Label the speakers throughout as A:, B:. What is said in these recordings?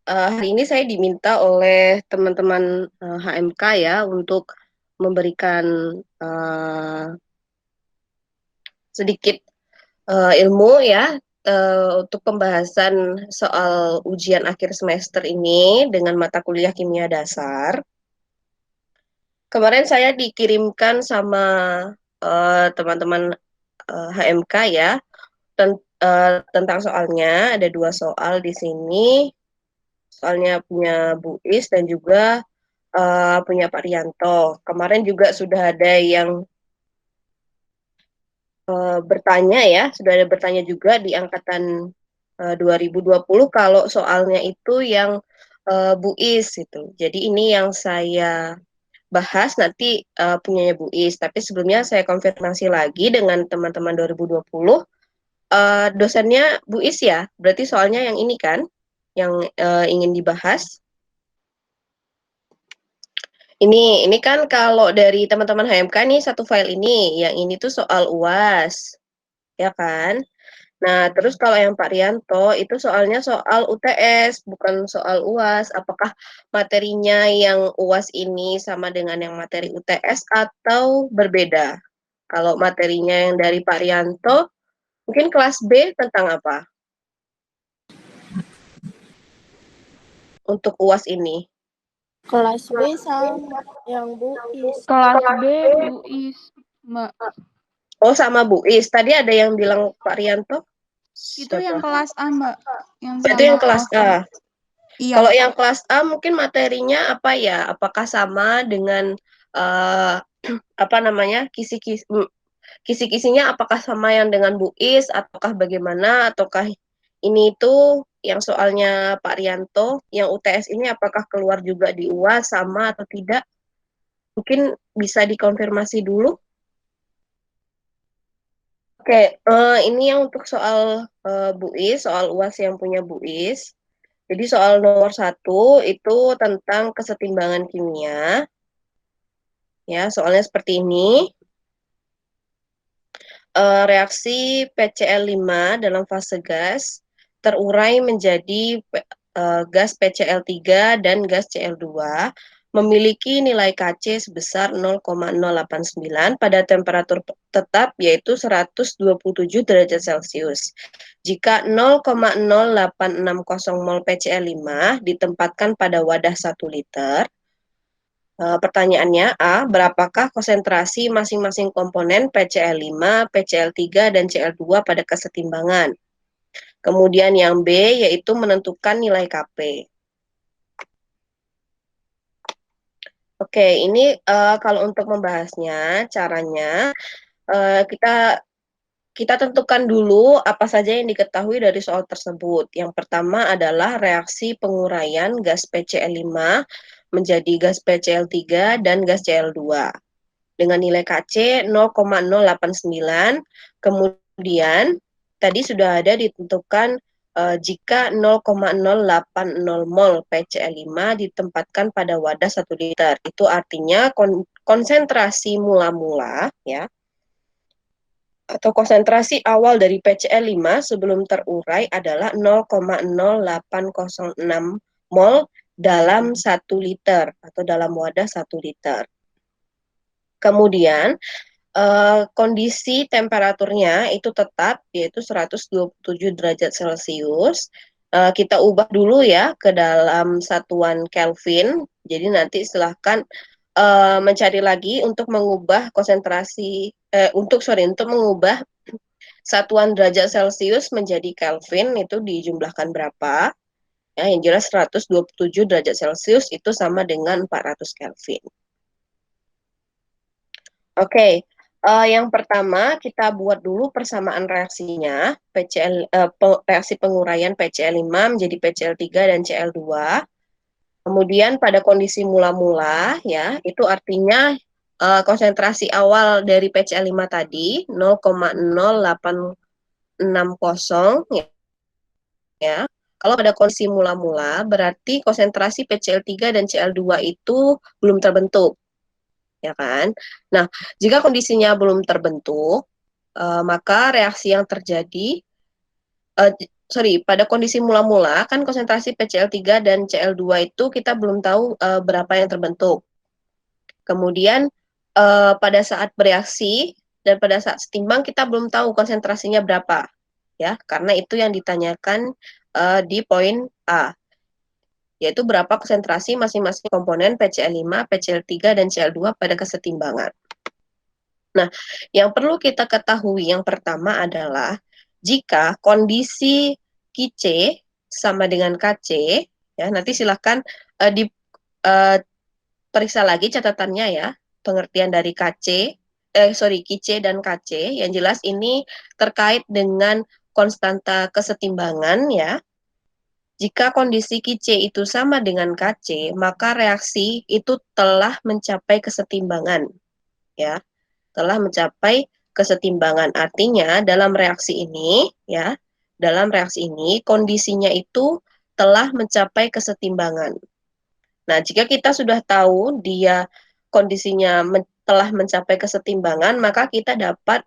A: hari ini saya diminta oleh teman-teman HMK ya untuk memberikan eh, sedikit ilmu ya untuk pembahasan soal ujian akhir semester ini dengan mata kuliah kimia dasar. Kemarin saya dikirimkan sama teman-teman HMK ya tentang soalnya ada dua soal di sini. Soalnya punya Bu Is dan juga punya Pak Rianto. Kemarin juga sudah ada yang bertanya ya, sudah ada bertanya juga di angkatan 2020 kalau soalnya itu yang Bu Is itu. Jadi ini yang saya bahas nanti punyanya Bu Is. Tapi sebelumnya saya konfirmasi lagi dengan teman-teman 2020. Dosennya Bu Is ya, berarti soalnya yang ini kan, yang ingin dibahas. Ini kan kalau dari teman-teman HMK nih satu file ini, yang ini tuh soal UAS, ya kan? Nah, terus kalau yang Pak Rianto itu soalnya soal UTS, bukan soal UAS. Apakah materinya yang UAS ini sama dengan yang materi UTS atau berbeda? Kalau materinya yang dari Pak Rianto, mungkin kelas B tentang apa untuk UAS ini?
B: Kelas B sama yang Bu Is.
C: Kelas B Bu Is, Mbak.
A: Oh, sama Bu Is. Tadi ada yang bilang Pak Rianto?
C: Itu yang kelas A, Mbak. Yang
A: Itu yang kelas A.
C: Iya.
A: Kalau yang kelas A mungkin materinya apa ya? Apakah sama dengan apa namanya kisi-kisinya? Apakah sama yang dengan Bu Is? Ataukah bagaimana? Ataukah ini itu yang soalnya Pak Rianto, yang UTS ini apakah keluar juga di UAS sama atau tidak? Mungkin bisa dikonfirmasi dulu. Oke, ini yang untuk soal Bu Is, soal UAS yang punya Bu Is. Jadi soal nomor 1 itu tentang kesetimbangan kimia. Ya, soalnya seperti ini. Reaksi PCl5 dalam fase gas terurai menjadi gas PCl3 dan gas Cl2 memiliki nilai Kc sebesar 0,089 pada temperatur tetap yaitu 127 derajat Celcius. Jika 0,0860 mol PCl5 ditempatkan pada wadah 1 liter, pertanyaannya A, berapakah konsentrasi masing-masing komponen PCl5, PCl3, dan Cl2 pada kesetimbangan? Kemudian yang B, yaitu menentukan nilai Kp. Oke, ini kalau untuk membahasnya, caranya kita tentukan dulu apa saja yang diketahui dari soal tersebut. Yang pertama adalah reaksi penguraian gas PCl5 menjadi gas PCl3 dan gas Cl2 dengan nilai Kc 0,089. Kemudian tadi sudah ada ditentukan jika 0,080 mol PCl5 ditempatkan pada wadah 1 liter. Itu artinya konsentrasi mula-mula ya atau konsentrasi awal dari PCl5 sebelum terurai adalah 0,0806 mol dalam 1 liter atau dalam wadah 1 liter. Kemudian kondisi temperaturnya itu tetap yaitu 127 derajat Celcius. Kita ubah dulu ya ke dalam satuan Kelvin. Jadi nanti silahkan mencari lagi untuk mengubah konsentrasi untuk mengubah satuan derajat Celcius menjadi Kelvin itu dijumlahkan berapa? Ya, yang jelas 127 derajat Celcius itu sama dengan 400 Kelvin. Oke, yang pertama kita buat dulu persamaan reaksinya, reaksi penguraian PCl5 menjadi PCl3 dan Cl2. Kemudian pada kondisi mula-mula ya, itu artinya konsentrasi awal dari PCl5 tadi 0,0860 ya. Kalau pada kondisi mula-mula berarti konsentrasi PCl3 dan Cl2 itu belum terbentuk. Ya kan? Nah, jika kondisinya belum terbentuk, maka reaksi yang terjadi pada kondisi mula-mula kan konsentrasi PCl3 dan Cl2 itu kita belum tahu berapa yang terbentuk. Kemudian pada saat bereaksi dan pada saat setimbang kita belum tahu konsentrasinya berapa, ya, karena itu yang ditanyakan di poin A, yaitu berapa konsentrasi masing-masing komponen PCl5, PCl3, dan Cl2 pada kesetimbangan. Nah, yang perlu kita ketahui yang pertama adalah jika kondisi Qc sama dengan Kc, ya, nanti silahkan periksa lagi catatannya ya, pengertian dari Qc dan Kc, yang jelas ini terkait dengan konstanta kesetimbangan ya. Jika kondisi Qc itu sama dengan Kc, maka reaksi itu telah mencapai kesetimbangan ya, telah mencapai kesetimbangan. Artinya dalam reaksi ini ya, dalam reaksi ini kondisinya itu telah mencapai kesetimbangan. Nah, jika kita sudah tahu dia kondisinya telah mencapai kesetimbangan, maka kita dapat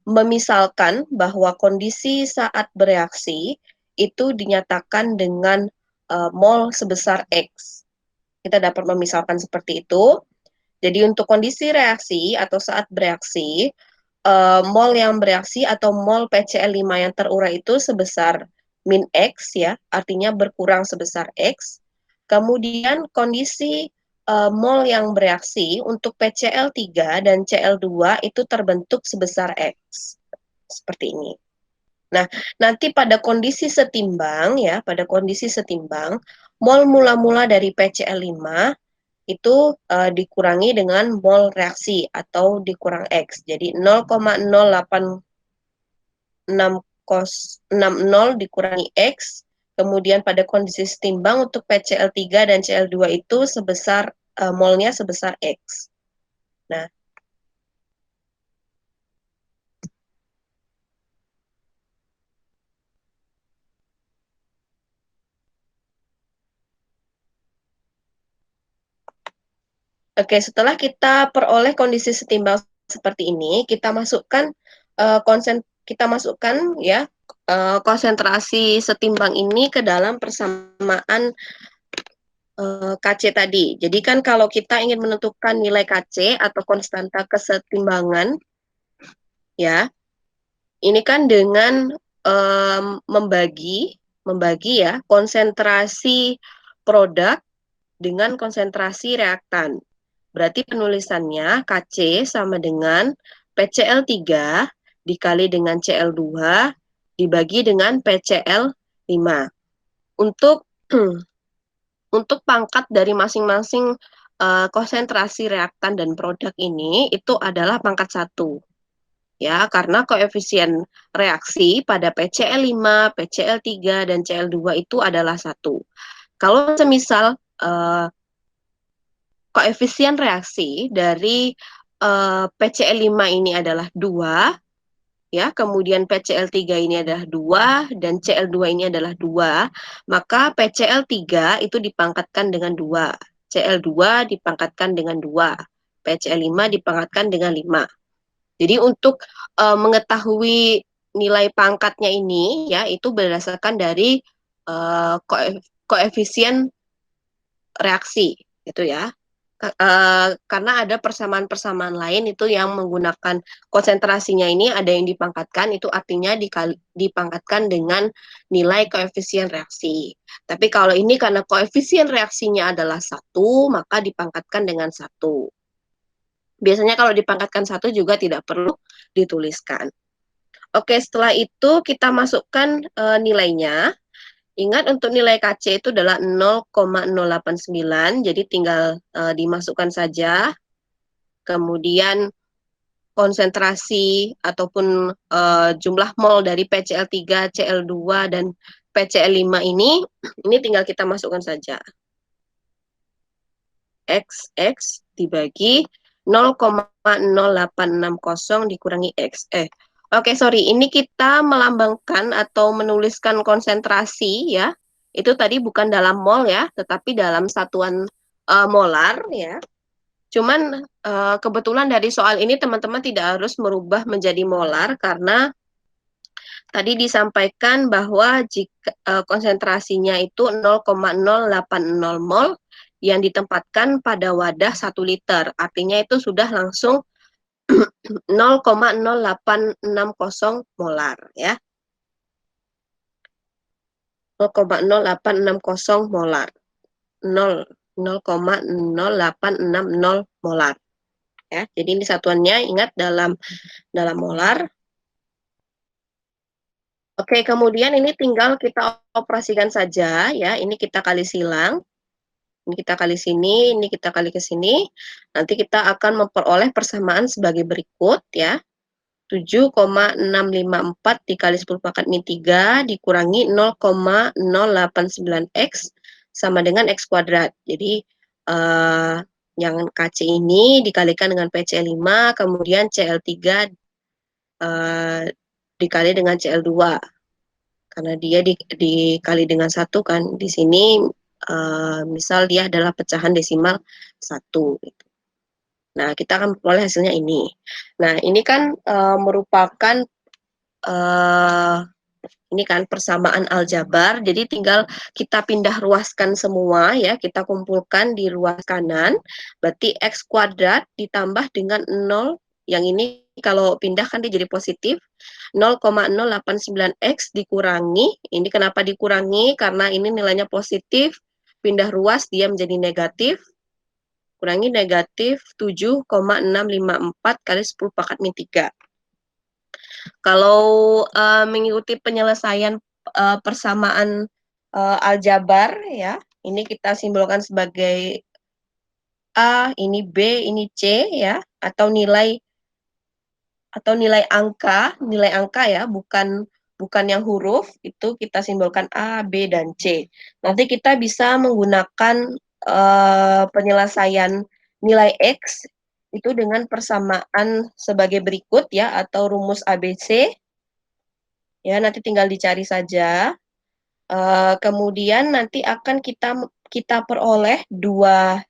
A: memisalkan bahwa kondisi saat bereaksi itu dinyatakan dengan mol sebesar X. Kita dapat memisalkan seperti itu. Jadi untuk kondisi reaksi atau saat bereaksi, mol yang bereaksi atau mol PCl5 yang terurai itu sebesar min X ya, artinya berkurang sebesar X. Kemudian kondisi mol yang bereaksi untuk PCl3 dan Cl2 itu terbentuk sebesar X. Seperti ini. Nah, nanti pada kondisi setimbang ya, pada kondisi setimbang, mol mula-mula dari PCl5 itu dikurangi dengan mol reaksi atau dikurang X. Jadi 0,0860 dikurangi X. Kemudian pada kondisi setimbang untuk PCl3 dan Cl2 itu sebesar molnya sebesar X. Nah, oke, setelah kita peroleh kondisi setimbang seperti ini, kita masukkan ya konsentrasi setimbang ini ke dalam persamaan Kc tadi. Jadi kan kalau kita ingin menentukan nilai Kc atau konstanta kesetimbangan, ya, ini kan dengan membagi ya konsentrasi produk dengan konsentrasi reaktan. Berarti penulisannya Kc sama dengan PCl3 dikali dengan Cl2 dibagi dengan PCl5. Untuk pangkat dari masing-masing konsentrasi reaktan dan produk ini itu adalah pangkat 1. Ya, karena koefisien reaksi pada PCl5, PCl3, dan Cl2 itu adalah 1. Kalau semisal koefisien reaksi dari PCl5 ini adalah 2, ya, kemudian PCl3 ini adalah 2, dan Cl2 ini adalah 2, maka PCl3 itu dipangkatkan dengan 2, Cl2 dipangkatkan dengan 2, PCl5 dipangkatkan dengan 5. Jadi untuk mengetahui nilai pangkatnya ini, ya, itu berdasarkan dari koefisien reaksi, gitu ya. Karena ada persamaan-persamaan lain itu yang menggunakan konsentrasinya ini ada yang dipangkatkan, itu artinya dipangkatkan dengan nilai koefisien reaksi. Tapi kalau ini karena koefisien reaksinya adalah 1, maka dipangkatkan dengan 1. Biasanya kalau dipangkatkan 1 juga tidak perlu dituliskan. Oke, setelah itu kita masukkan nilainya. Ingat untuk nilai Kc itu adalah 0,089, jadi tinggal dimasukkan saja. Kemudian konsentrasi ataupun jumlah mol dari PCl3, Cl2, dan PCl5 ini tinggal kita masukkan saja. X dibagi 0,0860 dikurangi X. Oke, sorry, ini kita melambangkan atau menuliskan konsentrasi ya. Itu tadi bukan dalam mol ya, tetapi dalam satuan molar ya. Cuman kebetulan dari soal ini teman-teman tidak harus merubah menjadi molar karena tadi disampaikan bahwa jika konsentrasinya itu 0,080 mol yang ditempatkan pada wadah 1 liter. Artinya itu sudah langsung 0,0860 molar ya. 0,0860 molar. 0,0860 molar ya. Jadi ini satuannya ingat dalam molar. Oke, kemudian ini tinggal kita operasikan saja ya. Ini kita kali silang. Ini kita kali sini, ini kita kali ke sini. Nanti kita akan memperoleh persamaan sebagai berikut ya. 7,654 dikali 10 pangkat min 3 dikurangi 0,089 X sama dengan X kuadrat. Jadi yang KC ini dikalikan dengan PC5, kemudian CL3 dikali dengan CL2. Karena dia dikali dengan 1 kan. Di sini misal dia adalah pecahan desimal 1. Gitu. Nah, kita akan memperoleh hasilnya ini. Nah, ini kan merupakan ini kan persamaan aljabar, jadi tinggal kita pindah ruaskan semua ya, kita kumpulkan di ruas kanan, berarti X kuadrat ditambah dengan 0, yang ini kalau pindah kan dia jadi positif, 0,089X dikurangi, ini kenapa dikurangi, karena ini nilainya positif, pindah ruas dia menjadi negatif, kurangi negatif 7,654 kali 10 pangkat min 3. Kalau mengikuti penyelesaian persamaan aljabar ya, ini kita simbolkan sebagai A, ini B, ini C ya, atau nilai angka ya, bukan yang huruf, itu kita simbolkan A, B, dan C. Nanti kita bisa menggunakan penyelesaian nilai X itu dengan persamaan sebagai berikut ya, atau rumus ABC. Ya, nanti tinggal dicari saja. Kemudian nanti akan kita peroleh dua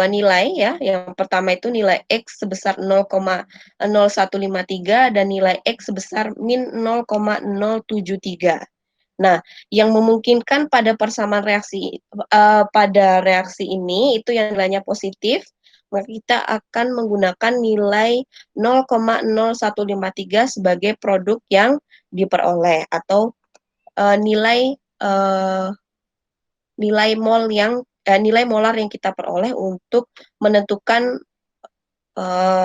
A: nilai ya. Yang pertama itu nilai X sebesar 0,0153 dan nilai X sebesar min 0,073. Nah, yang memungkinkan pada persamaan reaksi pada reaksi ini itu yang nilainya positif, maka kita akan menggunakan nilai 0,0153 sebagai produk yang diperoleh atau nilai molar yang kita peroleh untuk menentukan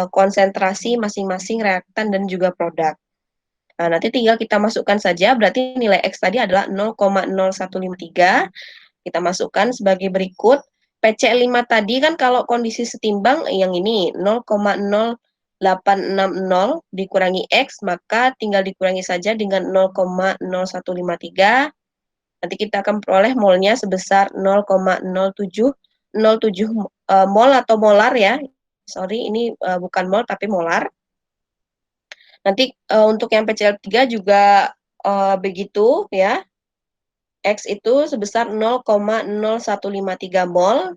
A: konsentrasi masing-masing reaktan dan juga produk. Nah, nanti tinggal kita masukkan saja, berarti nilai X tadi adalah 0,0153. Kita masukkan sebagai berikut. PC5 tadi kan kalau kondisi setimbang yang ini 0,0860 dikurangi X, maka tinggal dikurangi saja dengan 0,0153. Nanti kita akan peroleh molnya sebesar 0,0707 mol atau molar ya. Sorry, ini bukan mol tapi molar. Nanti untuk yang PCl3 juga begitu ya. X itu sebesar 0,0153 mol.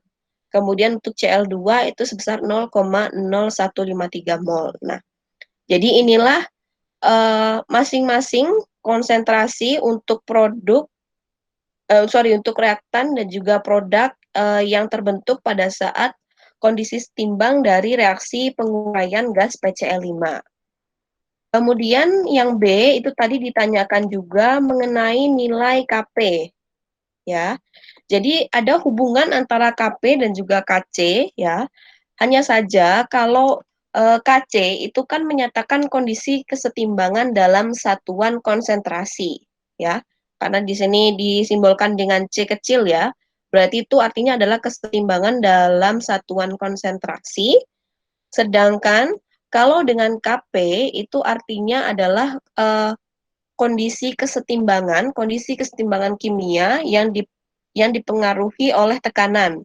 A: Kemudian untuk Cl2 itu sebesar 0,0153 mol. Nah, jadi inilah masing-masing konsentrasi untuk untuk reaktan dan juga produk yang terbentuk pada saat kondisi setimbang dari reaksi penguraian gas PCl5. Kemudian yang B itu tadi ditanyakan juga mengenai nilai Kp. Ya. Jadi ada hubungan antara Kp dan juga Kc ya. Hanya saja kalau Kc itu kan menyatakan kondisi kesetimbangan dalam satuan konsentrasi ya. Karena di sini disimbolkan dengan C kecil ya. Berarti itu artinya adalah kesetimbangan dalam satuan konsentrasi. Sedangkan kalau dengan Kp itu artinya adalah kondisi kesetimbangan kimia yang dipengaruhi oleh tekanan.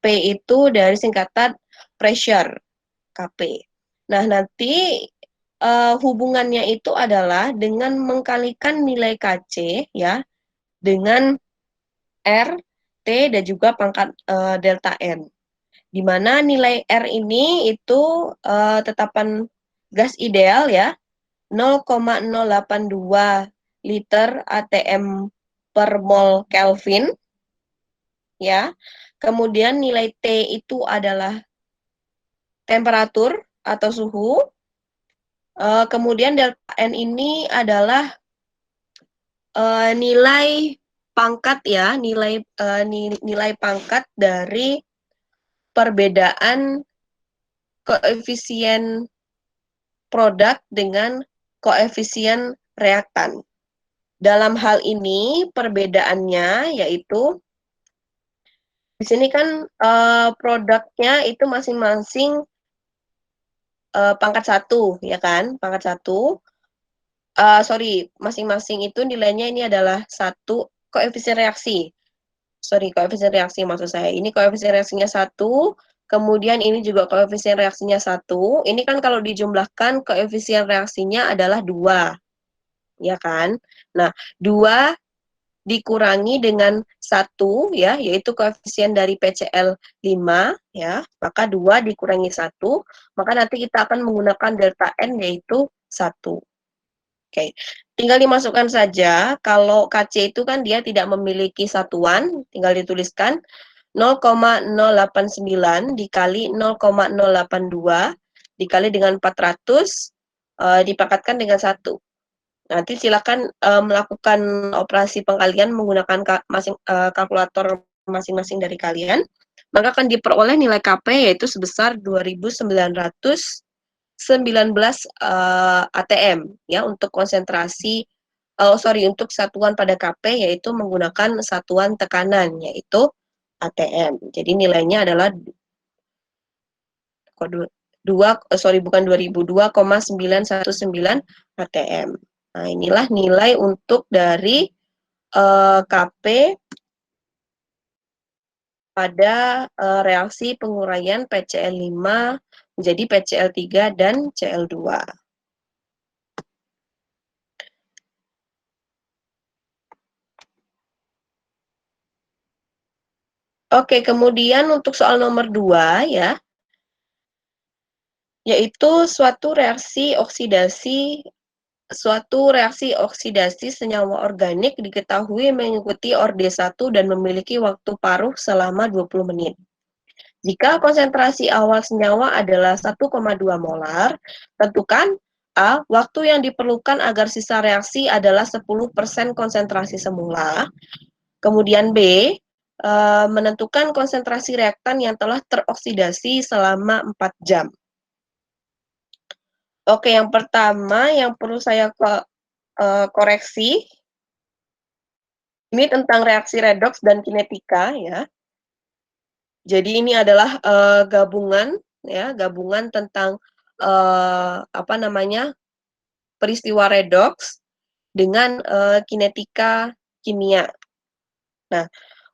A: P itu dari singkatan pressure, Kp. Nah, nanti hubungannya itu adalah dengan mengkalikan nilai Kc ya dengan R T dan juga pangkat delta N. Di mana nilai R ini itu tetapan gas ideal ya, 0,082 liter ATM per mol Kelvin ya. Kemudian nilai T itu adalah temperatur atau suhu. Kemudian delta N ini adalah nilai pangkat ya, nilai pangkat dari perbedaan koefisien produk dengan koefisien reaktan. Dalam hal ini perbedaannya yaitu di sini kan produknya itu masing-masing pangkat 1 ya kan, pangkat 1. Masing-masing itu nilainya ini adalah 1 koefisien reaksi. Koefisien reaksi maksud saya. Ini koefisien reaksinya 1, kemudian ini juga koefisien reaksinya 1. Ini kan kalau dijumlahkan koefisien reaksinya adalah 2. Ya kan? Nah, 2 dikurangi dengan 1 ya, yaitu koefisien dari PCl 5 ya, maka 2 dikurangi 1, maka nanti kita akan menggunakan delta N yaitu 1. Oke, tinggal dimasukkan saja. Kalau Kc itu kan dia tidak memiliki satuan, tinggal dituliskan 0,089 dikali 0,082 dikali dengan 400 dipangkatkan dengan 1. Nanti silakan melakukan operasi pengkalian menggunakan kalkulator masing-masing dari kalian. Maka akan diperoleh nilai Kp yaitu sebesar 2.919 ATM ya untuk konsentrasi untuk satuan pada Kp yaitu menggunakan satuan tekanan yaitu ATM. Jadi nilainya adalah 2,919 ATM. Nah, inilah nilai untuk dari Kp pada reaksi penguraian PCl5 menjadi PCl3 dan Cl2. Oke, kemudian untuk soal nomor 2 ya, yaitu suatu reaksi oksidasi senyawa organik diketahui mengikuti orde 1 dan memiliki waktu paruh selama 20 menit. Jika konsentrasi awal senyawa adalah 1,2 molar, tentukan A. Waktu yang diperlukan agar sisa reaksi adalah 10% konsentrasi semula. Kemudian B. Menentukan konsentrasi reaktan yang telah teroksidasi selama 4 jam. Oke, yang pertama yang perlu saya koreksi, ini tentang reaksi redoks dan kinetika ya. Jadi ini adalah gabungan tentang peristiwa redoks dengan kinetika kimia. Nah,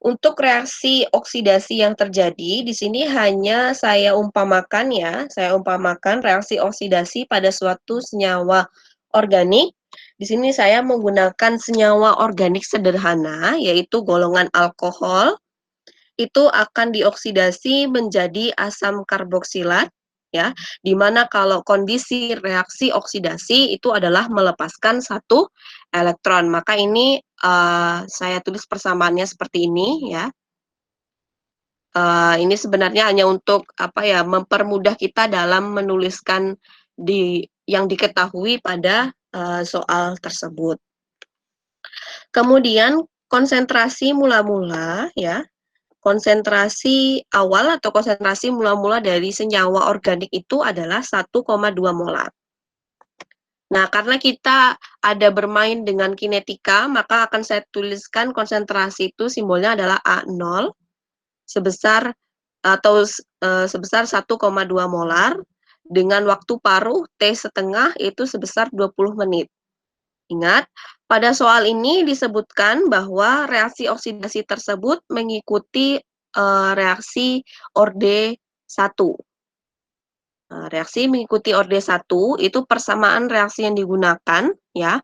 A: untuk reaksi oksidasi yang terjadi di sini hanya saya umpamakan reaksi oksidasi pada suatu senyawa organik. Di sini saya menggunakan senyawa organik sederhana yaitu golongan alkohol. Itu akan dioksidasi menjadi asam karboksilat ya, di mana kalau kondisi reaksi oksidasi itu adalah melepaskan 1 elektron. Maka ini saya tulis persamaannya seperti ini ya. Ini sebenarnya hanya untuk mempermudah kita dalam menuliskan yang diketahui pada soal tersebut. Kemudian konsentrasi mula-mula ya. Konsentrasi awal atau konsentrasi mula-mula dari senyawa organik itu adalah 1,2 molar. Nah, karena kita ada bermain dengan kinetika, maka akan saya tuliskan konsentrasi itu simbolnya adalah A0 sebesar 1,2 molar dengan waktu paruh T setengah itu sebesar 20 menit. Ingat, pada soal ini disebutkan bahwa reaksi oksidasi tersebut mengikuti reaksi orde 1. Reaksi mengikuti orde 1 itu persamaan reaksi yang digunakan ya.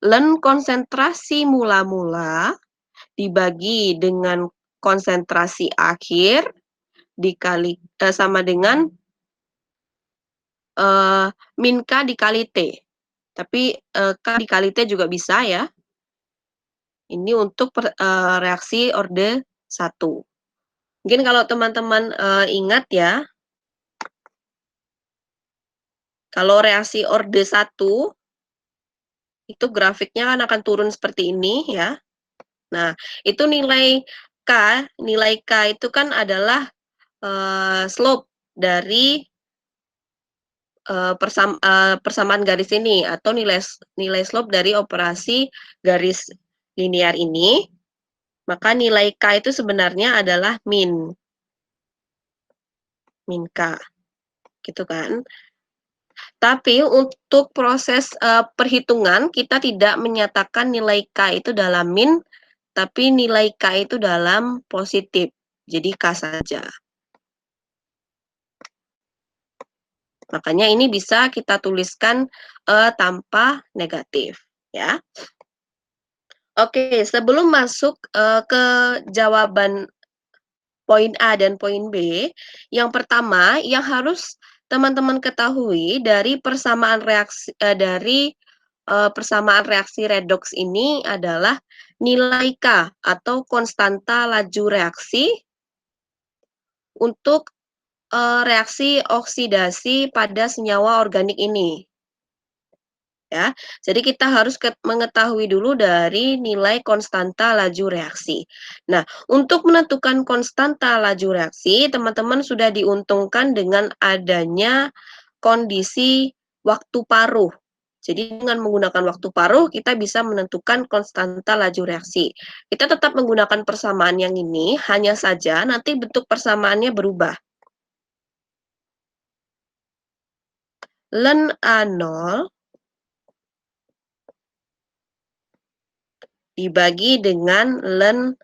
A: Ln konsentrasi mula-mula dibagi dengan konsentrasi akhir dikali sama dengan min K dikali T. Tapi K dikali T juga bisa ya. Ini untuk reaksi orde 1. Mungkin kalau teman-teman ingat ya, kalau reaksi orde 1 itu grafiknya kan akan turun seperti ini ya. Nah, itu nilai K itu kan adalah slope dari persamaan garis ini atau nilai slope dari operasi garis linear ini, maka nilai K itu sebenarnya adalah min K, gitu kan. Tapi untuk proses perhitungan kita tidak menyatakan nilai K itu dalam min, tapi nilai K itu dalam positif. Jadi K saja. Makanya ini bisa kita tuliskan tanpa negatif, ya. Oke, sebelum masuk ke jawaban poin A dan poin B, yang pertama yang harus teman-teman ketahui dari persamaan reaksi redoks ini adalah nilai K atau konstanta laju reaksi untuk reaksi oksidasi pada senyawa organik ini. Ya, jadi kita harus mengetahui dulu dari nilai konstanta laju reaksi. Nah, untuk menentukan konstanta laju reaksi, teman-teman sudah diuntungkan dengan adanya kondisi waktu paruh. Jadi dengan menggunakan waktu paruh, kita bisa menentukan konstanta laju reaksi. Kita tetap menggunakan persamaan yang ini, hanya saja nanti bentuk persamaannya berubah. Ln A0 dibagi dengan ln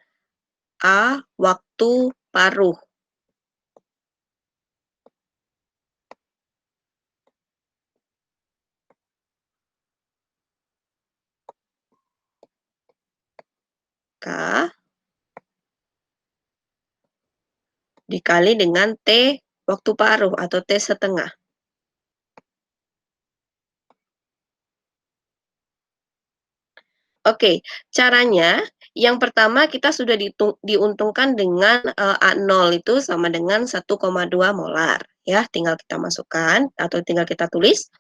A: A waktu paruh. K dikali dengan T waktu paruh atau T setengah. Oke, caranya yang pertama kita sudah diuntungkan dengan A0 itu sama dengan 1,2 molar. Ya, tinggal kita masukkan atau tinggal kita tulis.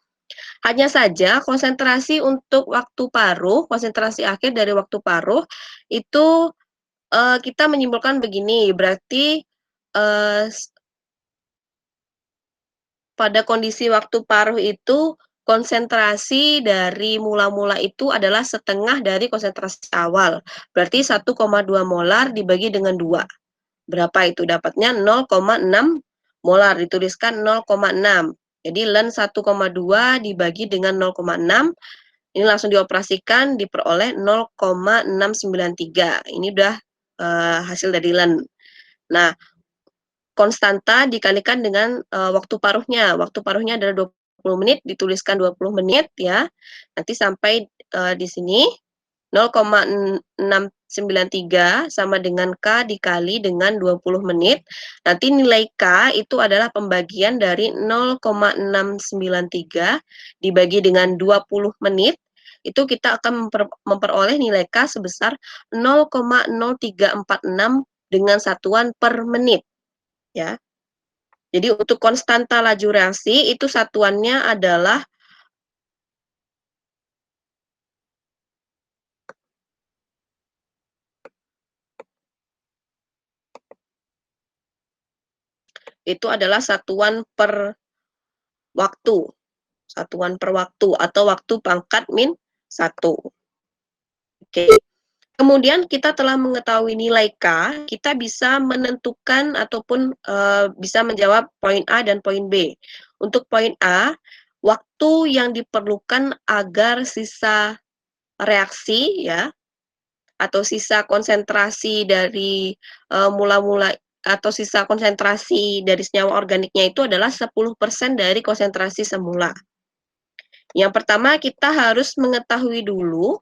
A: Hanya saja konsentrasi untuk waktu paruh, konsentrasi akhir dari waktu paruh itu kita menyimpulkan begini, berarti pada kondisi waktu paruh itu konsentrasi dari mula-mula itu adalah setengah dari konsentrasi awal. Berarti 1,2 molar dibagi dengan 2. Berapa itu? Dapatnya 0,6 molar, dituliskan 0,6. Jadi ln 1,2 dibagi dengan 0,6, ini langsung dioperasikan, diperoleh 0,693. Ini udah hasil dari ln. Nah, konstanta dikalikan dengan waktu paruhnya. Waktu paruhnya adalah 20 menit, dituliskan 20 menit ya. Nanti sampai di sini 0,693 sama dengan K dikali dengan 20 menit. Nanti nilai K itu adalah pembagian dari 0,693 dibagi dengan 20 menit. Itu kita akan memperoleh nilai K sebesar 0,0346 dengan satuan per menit. Ya. Jadi untuk konstanta laju reaksi itu satuannya adalah satuan per waktu. Satuan per waktu atau waktu pangkat min 1. Oke. Kemudian kita telah mengetahui nilai K, kita bisa menentukan ataupun bisa menjawab poin A dan poin B. Untuk poin A, waktu yang diperlukan agar sisa reaksi ya atau sisa konsentrasi dari mula-mula atau sisa konsentrasi dari senyawa organiknya itu adalah 10% dari konsentrasi semula. Yang pertama kita harus mengetahui dulu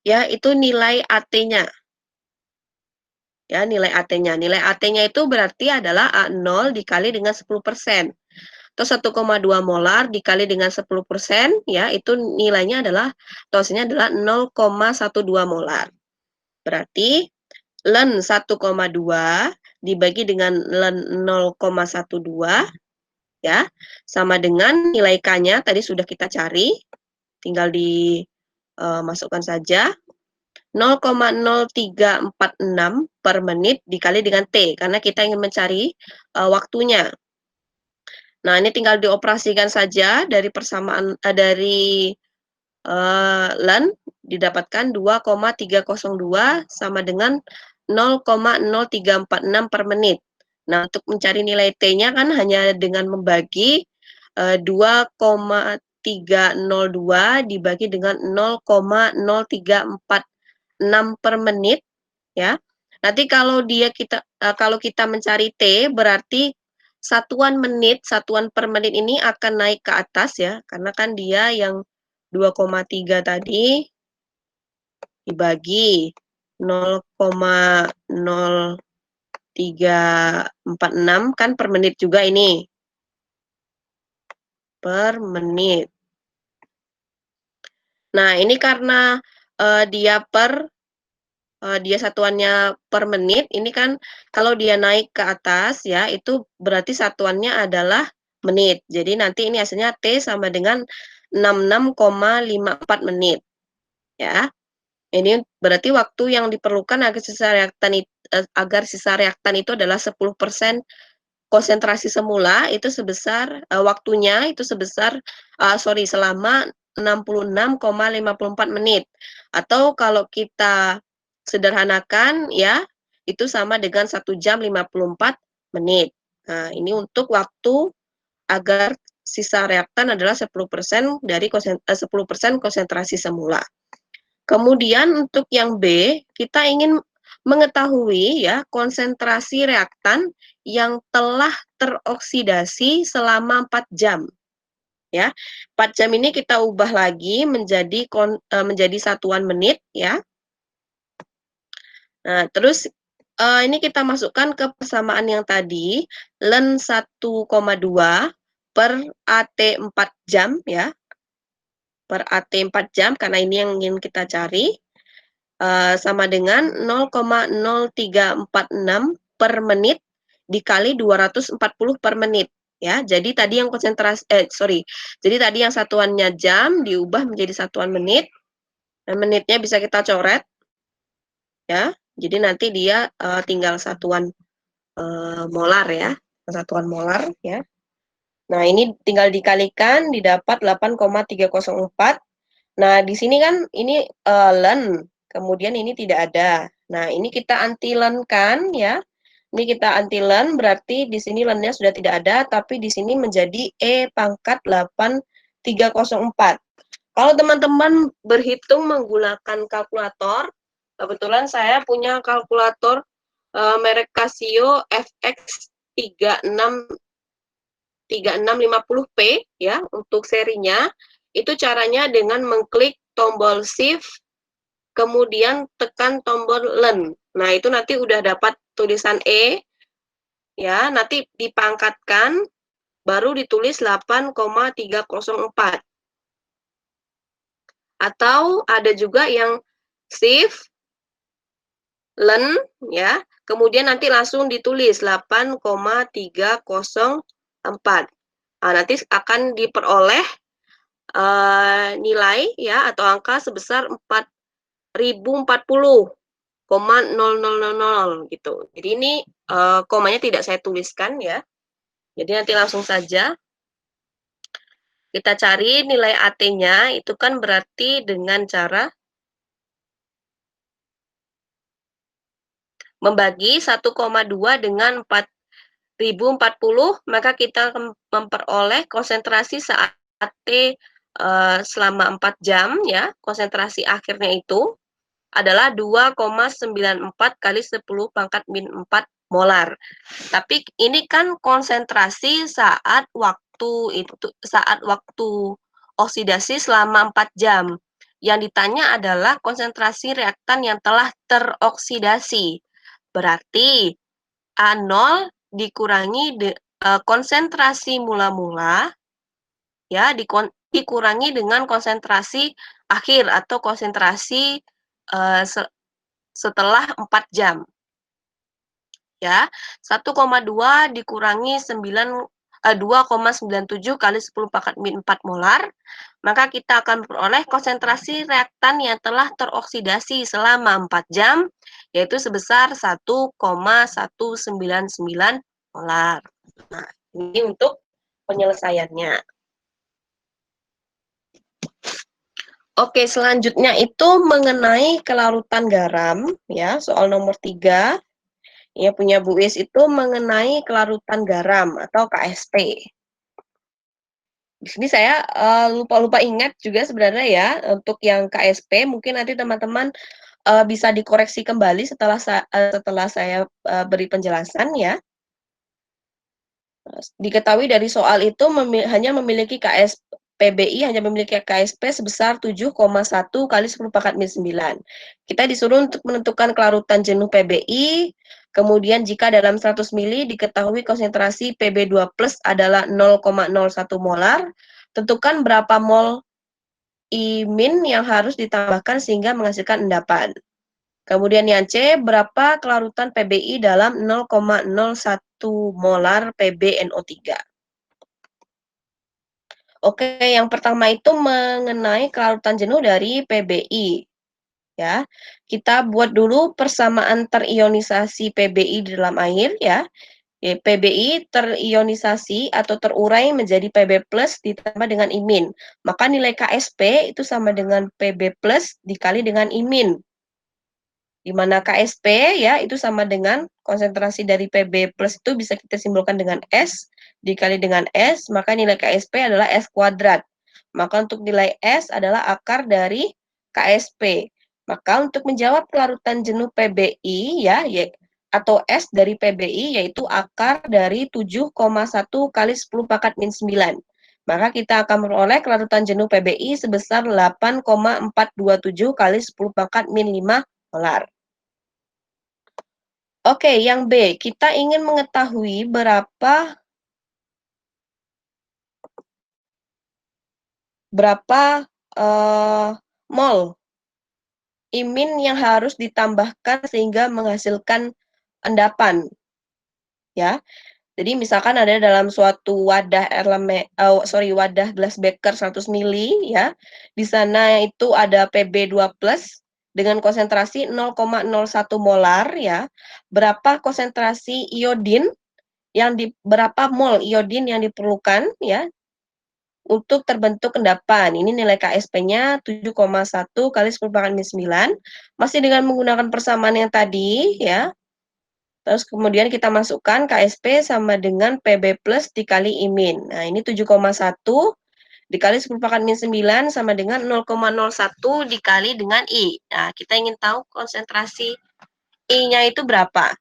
A: ya itu nilai AT-nya. Ya, nilai AT-nya. Nilai AT-nya itu berarti adalah A0 dikali dengan 10%. Atau 1,2 molar dikali dengan 10%, ya, itu nilainya adalah, atau hasilnya adalah 0,12 molar. Berarti ln 1,2 dibagi dengan ln 0,12, ya, sama dengan nilai K-nya tadi sudah kita cari, tinggal dimasukkan saja, 0,0346 per menit dikali dengan T, karena kita ingin mencari waktunya. Nah, ini tinggal dioperasikan saja dari persamaan dari ln didapatkan 2,302 sama dengan 0,0346 per menit. Nah, untuk mencari nilai T-nya kan hanya dengan membagi 2,302 dibagi dengan 0,0346 per menit, ya. Nanti kalau kita mencari T, berarti satuan per menit ini akan naik ke atas, ya, karena kan dia yang 2,3 tadi dibagi 0,0346 kan per menit juga ini. Per menit. Nah, ini karena dia satuannya per menit, ini kan kalau dia naik ke atas, ya, itu berarti satuannya adalah menit. Jadi nanti ini hasilnya T sama dengan 66,54 menit. Ya, ini berarti waktu yang diperlukan agar sisa reaktan itu adalah 10% konsentrasi semula itu sebesar waktunya itu sebesar selama 66,54 menit. Atau kalau kita sederhanakan, ya, itu sama dengan 1 jam 54 menit. Nah, ini untuk waktu agar sisa reaktan adalah 10% dari 10% konsentrasi semula. Kemudian untuk yang B, kita ingin mengetahui, ya, konsentrasi reaktan yang telah teroksidasi selama 4 jam. Ya, 4 jam ini kita ubah lagi menjadi satuan menit, ya. Nah, terus ini kita masukkan ke persamaan yang tadi, ln 1,2 per AT 4 jam, ya. Per AT 4 jam, karena ini yang ingin kita cari, sama dengan 0,0346 per menit dikali 240 per menit, ya. Jadi tadi yang jadi tadi yang satuannya jam diubah menjadi satuan menit, dan menitnya bisa kita coret, ya. Jadi nanti dia tinggal satuan molar, ya, satuan molar, ya. Nah, ini tinggal dikalikan didapat 8,304. Nah, di sini kan ini ln, kemudian ini tidak ada. Nah, ini kita anti-ln-kan, ya. Ini kita anti-ln, berarti di sini ln-nya sudah tidak ada, tapi di sini menjadi E pangkat 8304. Kalau teman-teman berhitung menggunakan kalkulator, kebetulan saya punya kalkulator merek Casio FX 3650P, ya, untuk serinya. Itu caranya dengan mengklik tombol shift, kemudian tekan tombol ln. Nah, itu nanti udah dapat tulisan E, ya, nanti dipangkatkan, baru ditulis 8,304. Atau ada juga yang shift, ln, ya, kemudian nanti langsung ditulis 8,304. Nah, nanti akan diperoleh nilai, ya, atau angka sebesar 4040,0000 gitu. Jadi ini komanya tidak saya tuliskan, ya. Jadi nanti langsung saja kita cari nilai AT-nya, itu kan berarti dengan cara membagi 1,2 dengan 4040, maka kita memperoleh konsentrasi saat T selama 4 jam, ya. Konsentrasi akhirnya itu adalah 2,94 kali 10 pangkat min 4 molar. Tapi ini kan konsentrasi saat waktu oksidasi selama 4 jam. Yang ditanya adalah konsentrasi reaktan yang telah teroksidasi. Berarti A0 dikurangi konsentrasi mula-mula, ya, dikurangi dengan konsentrasi akhir atau konsentrasi setelah 4 jam. Ya, 1,2 dikurangi 2,97 kali 10 pangkat min 4 molar, maka kita akan memperoleh konsentrasi reaktan yang telah teroksidasi selama 4 jam, yaitu sebesar 1,199 molar. Nah, ini untuk penyelesaiannya. Oke, selanjutnya itu mengenai kelarutan garam, ya, soal nomor 3. Ya, punya Bu Is itu mengenai kelarutan garam atau KSP. Di sini saya lupa ingat juga sebenarnya ya, untuk yang KSP mungkin nanti teman-teman bisa dikoreksi kembali setelah saya beri penjelasan ya. Diketahui dari soal itu hanya memiliki PBI hanya memiliki KSP sebesar 7,1 kali 10 pangkat min 9. Kita disuruh untuk menentukan kelarutan jenuh PBI, kemudian jika dalam 100 mili diketahui konsentrasi Pb2+ adalah 0,01 molar, tentukan berapa mol I- yang harus ditambahkan sehingga menghasilkan endapan. Kemudian yang C, berapa kelarutan PBI dalam 0,01 molar PbNO3. Oke, yang pertama itu mengenai kelarutan jenuh dari PBI. Ya, kita buat dulu persamaan terionisasi PBI di dalam air ya. PBI terionisasi atau terurai menjadi Pb+ ditambah dengan Imin. Maka nilai KSP itu sama dengan Pb+ dikali dengan Imin. Di mana KSP ya itu sama dengan konsentrasi dari Pb+ itu bisa kita simbolkan dengan S dikali dengan S, maka nilai KSP adalah S kuadrat. Maka untuk nilai S adalah akar dari KSP. Maka untuk menjawab kelarutan jenuh PBI ya atau S dari PBI yaitu akar dari 7,1 kali 10 pangkat min 9. Maka kita akan memperoleh kelarutan jenuh PBI sebesar 8,427 kali 10 pangkat min 5 molar. Oke, yang B, kita ingin mengetahui berapa mol Imin yang harus ditambahkan sehingga menghasilkan endapan. Ya. Jadi misalkan ada dalam suatu wadah wadah gelas beker 100 mili ya. Di sana itu ada Pb2+ dengan konsentrasi 0,01 molar ya. Berapa konsentrasi iodin berapa mol iodin yang diperlukan ya untuk terbentuk endapan. Ini nilai KSP-nya 7,1 kali 10 pangkat min 9. Masih dengan menggunakan persamaan yang tadi ya. Terus kemudian kita masukkan KSP sama dengan Pb+ dikali Imin. Nah, ini 7,1 dikali 10 pangkat min 9 sama dengan 0,01 dikali dengan I. Nah, kita ingin tahu konsentrasi I-nya itu berapa.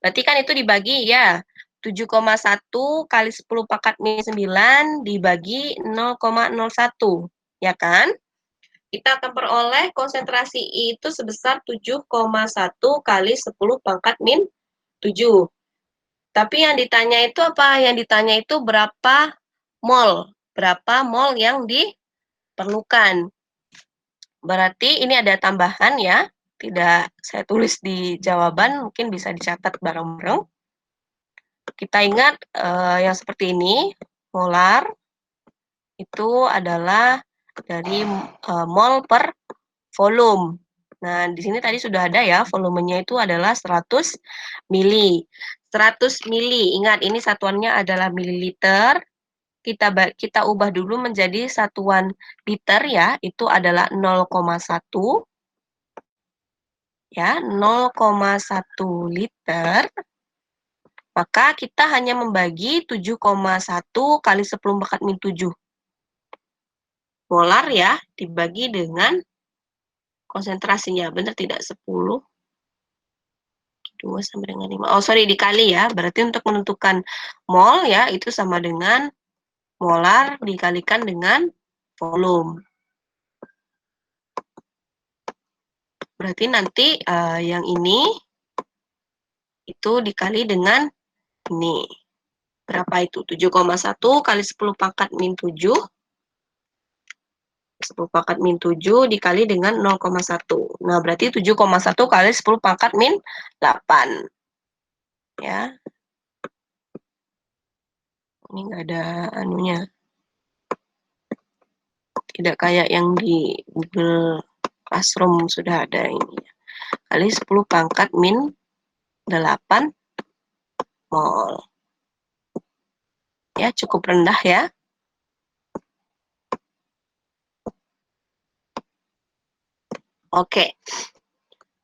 A: Berarti kan itu dibagi ya. 7,1 kali 10 pangkat min 9 dibagi 0,01. Ya kan? Kita akan peroleh konsentrasi I itu sebesar 7,1 kali 10 pangkat min 7. Tapi yang ditanya itu apa? Yang ditanya itu berapa mol? Berapa mol yang diperlukan? Berarti ini ada tambahan ya. Tidak saya tulis di jawaban, mungkin bisa dicatat bareng-bareng. Kita ingat yang seperti ini, molar itu adalah dari mol per volume. Nah, di sini tadi sudah ada ya, volumenya itu adalah 100 mili. 100 mili, ingat ini satuannya adalah mililiter. Kita ubah dulu menjadi satuan liter ya, itu adalah 0,1. Ya, 0,1 liter. Maka kita hanya membagi 7,1 kali 10 pangkat min 7 molar ya, dibagi dengan konsentrasinya. Benar tidak? 10, 2 sama dengan 5. Oh, sorry, dikali ya. Berarti untuk menentukan mol ya, itu sama dengan molar dikalikan dengan volume. Berarti nanti yang ini itu dikali dengan ini. Berapa itu? 7,1 kali 10 pangkat min 7. 10 pangkat min 7 dikali dengan 0,1. Nah, berarti 7,1 kali 10 pangkat min 8. Ya. Ini nggak ada anunya. Tidak kayak yang di Google Classroom sudah ada ini. Kali 10 pangkat min 8 mol. Ya, cukup rendah ya. Oke.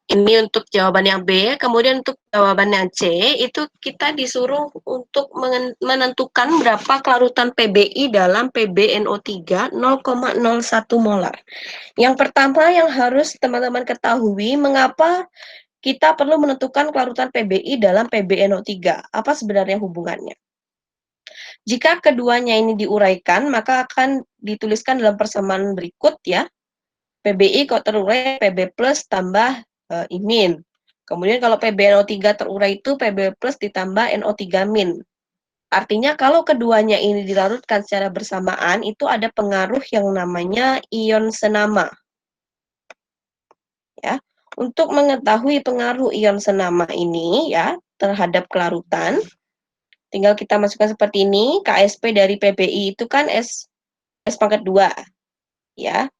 A: Ini untuk jawaban yang B, kemudian untuk jawaban yang C, itu kita disuruh untuk menentukan berapa kelarutan PBI dalam PbNO3 0,01 molar. Yang pertama yang harus teman-teman ketahui, mengapa kita perlu menentukan kelarutan PBI dalam PbNO3. Apa sebenarnya hubungannya? Jika keduanya ini diuraikan, maka akan dituliskan dalam persamaan berikut ya. PBI kok terurai PB plus tambah Imin. Kemudian kalau PbNO3 terurai itu PB plus ditambah NO3 min. Artinya kalau keduanya ini dilarutkan secara bersamaan, itu ada pengaruh yang namanya ion senama. Ya, untuk mengetahui pengaruh ion senama ini ya terhadap kelarutan, tinggal kita masukkan seperti ini. KSP dari PBI itu kan S pangkat 2. Ya.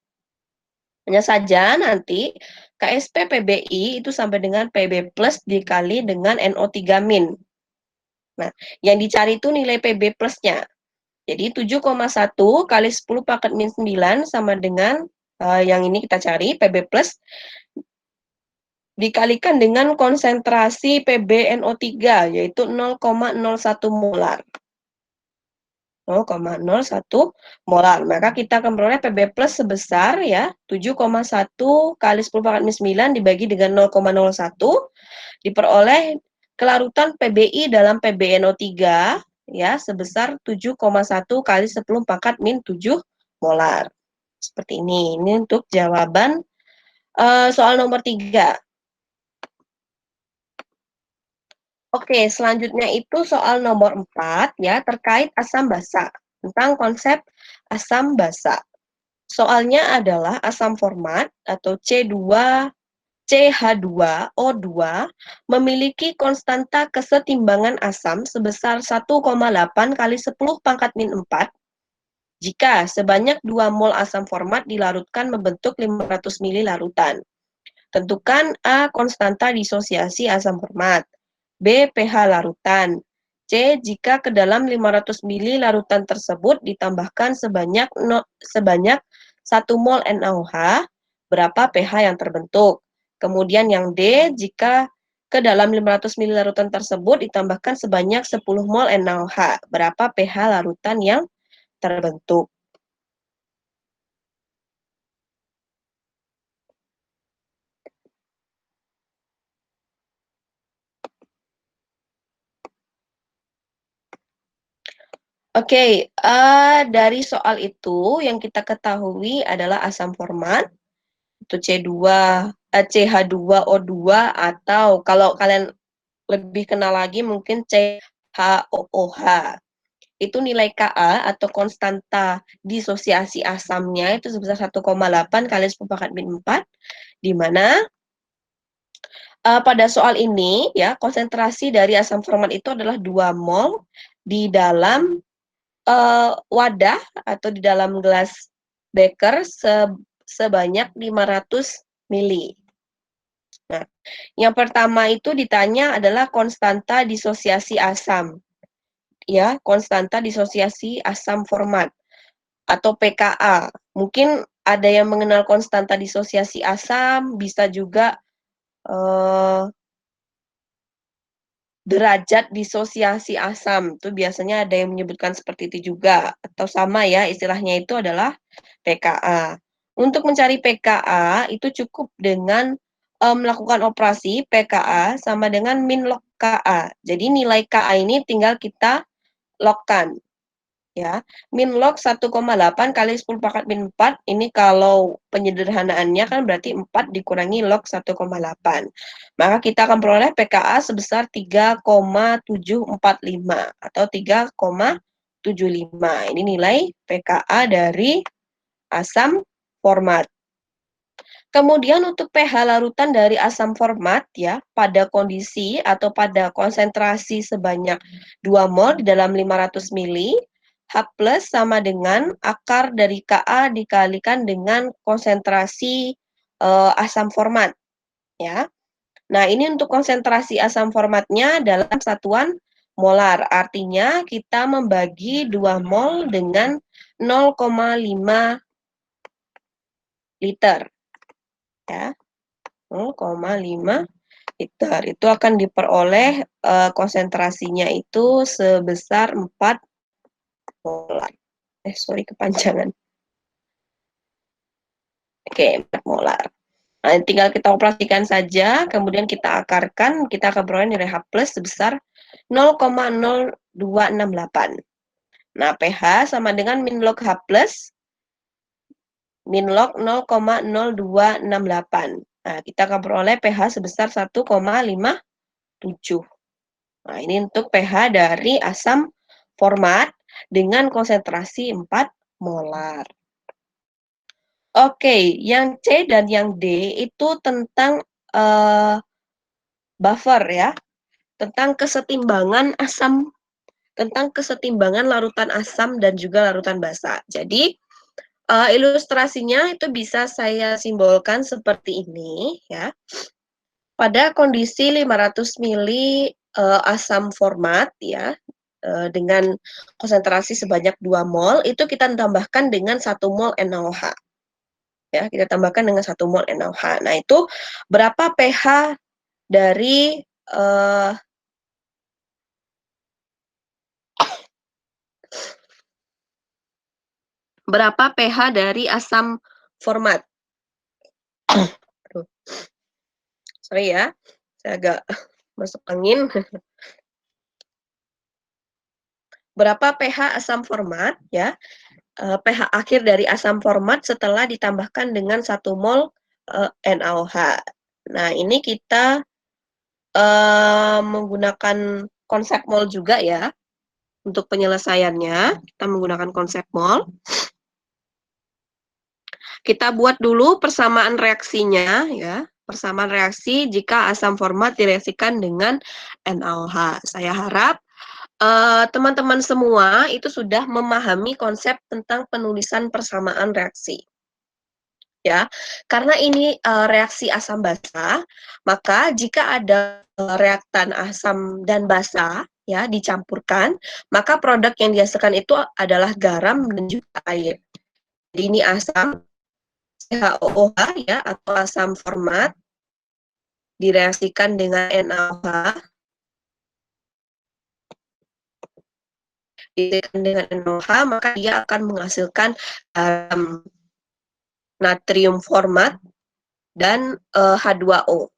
A: Hanya saja nanti KSP PBI itu sampai dengan PB plus dikali dengan NO3 min. Nah, yang dicari itu nilai PB plusnya. Jadi 7,1 kali 10 pangkat min 9 sama dengan yang ini kita cari, PB plus, dikalikan dengan konsentrasi PbNO3, yaitu 0,01 molar. 0,01 molar. Maka kita akan memperoleh PB plus sebesar ya 7,1 kali 10 pangkat min 9 dibagi dengan 0,01 diperoleh kelarutan PBI dalam PbNO3 ya sebesar 7,1 kali 10 pangkat min 7 molar. Seperti ini. Ini untuk jawaban soal nomor 3. Oke, selanjutnya itu soal nomor 4 ya, terkait asam basa. Tentang konsep asam basa. Soalnya adalah asam format atau CH2O2 memiliki konstanta kesetimbangan asam sebesar 1,8 kali 10 pangkat min 4 jika sebanyak 2 mol asam format dilarutkan membentuk 500 ml larutan. Tentukan A. Konstanta disosiasi asam format. B. pH larutan. C. Jika ke dalam 500 ml larutan tersebut ditambahkan sebanyak 1 mol NaOH, berapa pH yang terbentuk? Kemudian yang D. Jika ke dalam 500 ml larutan tersebut ditambahkan sebanyak 10 mol NaOH, berapa pH larutan yang terbentuk? Oke, dari soal itu yang kita ketahui adalah asam format itu CH2O2 atau kalau kalian lebih kenal lagi mungkin CHOOH. Itu nilai Ka atau konstanta disosiasi asamnya itu sebesar 1,8 kali 10 pangkat min 4 di mana pada soal ini ya konsentrasi dari asam format itu adalah 2 mol di dalam wadah atau di dalam gelas beker sebanyak 500 mili. Nah, yang pertama itu ditanya adalah konstanta disosiasi asam. Ya, konstanta disosiasi asam format atau pKa. Mungkin ada yang mengenal konstanta disosiasi asam, bisa juga derajat disosiasi asam. Itu biasanya ada yang menyebutkan seperti itu juga. Atau sama ya, istilahnya itu adalah pKa. Untuk mencari pKa, itu cukup dengan melakukan operasi pKa sama dengan min log Ka. Jadi nilai Ka ini tinggal kita logkan. ya. Min log 1,8 kali 10 pangkat min 4, ini kalau penyederhanaannya kan berarti 4 dikurangi log 1,8. Maka kita akan peroleh pKa sebesar 3,745 atau 3,75. Ini nilai pKa dari asam format. Kemudian untuk pH larutan dari asam format ya, pada kondisi atau pada konsentrasi sebanyak 2 mol di dalam 500 ml, H plus sama dengan akar dari Ka dikalikan dengan konsentrasi asam format ya. Nah, ini untuk konsentrasi asam formatnya dalam satuan molar. Artinya kita membagi 2 mol dengan 0,5 liter. Ya, 0,5 liter. Itu akan diperoleh konsentrasinya itu sebesar 4 molar. Sorry kepanjangan. Oke, 4 molar. Nah, tinggal kita operasikan saja, kemudian kita akarkan, kita akan peroleh nilai H plus sebesar 0,0268. Nah, pH sama dengan min log H plus min log 0,0268. Nah, kita akan peroleh pH sebesar 1,57. Nah, ini untuk pH dari asam format dengan konsentrasi 4 molar. Oke, yang C dan yang D itu tentang buffer ya, tentang kesetimbangan asam, tentang kesetimbangan larutan asam dan juga larutan basa. Jadi, ilustrasinya itu bisa saya simbolkan seperti ini ya. Pada kondisi 500 ml asam format ya, dengan konsentrasi sebanyak 2 mol, itu kita tambahkan dengan 1 mol NaOH. Ya, kita tambahkan dengan 1 mol NaOH. Nah, itu berapa pH dari berapa pH dari asam format? Sorry ya, saya agak masuk angin. Berapa pH asam format ya? pH akhir dari asam format setelah ditambahkan dengan 1 mol NaOH. Nah, ini kita menggunakan konsep mol juga ya. Untuk penyelesaiannya, kita menggunakan konsep mol. Kita buat dulu persamaan reaksinya ya. Persamaan reaksi jika asam format direaksikan dengan NaOH. Saya harap teman-teman semua itu sudah memahami konsep tentang penulisan persamaan reaksi. Ya, karena ini reaksi asam basa, maka jika ada reaktan asam dan basa ya dicampurkan, maka produk yang dihasilkan itu adalah garam dan juga air. Jadi ini asam CHOOH ya atau asam format direaksikan dengan NaOH. Dengan NaOH, maka dia akan menghasilkan natrium format dan H2O